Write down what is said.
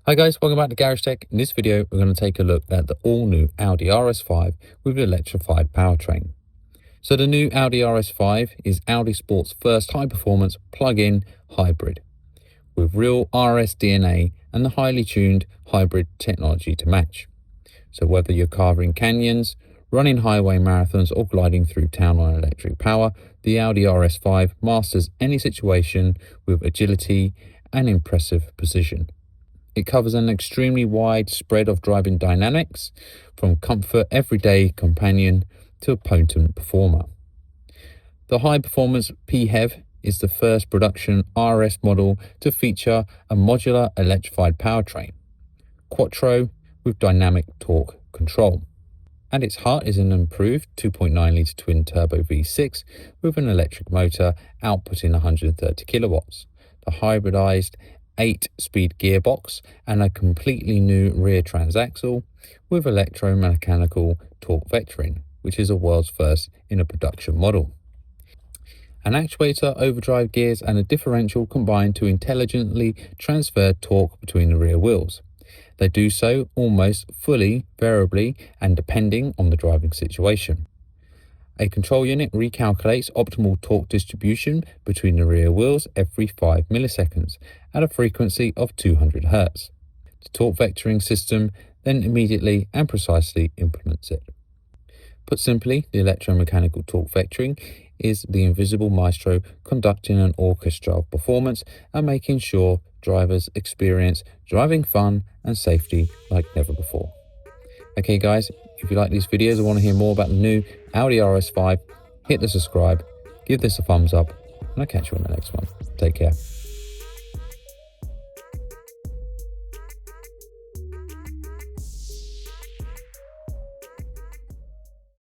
Hi guys, welcome back to Garage Tech. In this video, we're going to take a look at the all-new Audi RS5 with an electrified powertrain. So the new Audi RS5 is Audi Sport's first high-performance plug-in hybrid with real RS DNA and the highly tuned hybrid technology to match. So whether you're carving canyons, running highway marathons or gliding through town on electric power, the Audi RS5 masters any situation with agility and impressive precision. It covers an extremely wide spread of driving dynamics, from comfort everyday companion to a potent performer. The high-performance PHEV is the first production RS model to feature a modular electrified powertrain, Quattro with dynamic torque control. At its heart is an improved 2.9-litre twin-turbo V6 with an electric motor outputting 130 kilowatts. The hybridized 8-speed gearbox and a completely new rear transaxle with electromechanical torque vectoring, which is a world's first in a production model. An actuator, overdrive gears and a differential combine to intelligently transfer torque between the rear wheels. They do so almost fully variably and depending on the driving situation. A control unit recalculates optimal torque distribution between the rear wheels every 5 milliseconds at a frequency of 200 Hz. The torque vectoring system then immediately and precisely implements it. Put simply, the electromechanical torque vectoring is the invisible maestro conducting an orchestra of performance and making sure drivers experience driving fun and safety like never before. Okay guys, if you like these videos and want to hear more about the new Audi RS5, hit the subscribe, give this a thumbs up, and I'll catch you on the next one. Take care.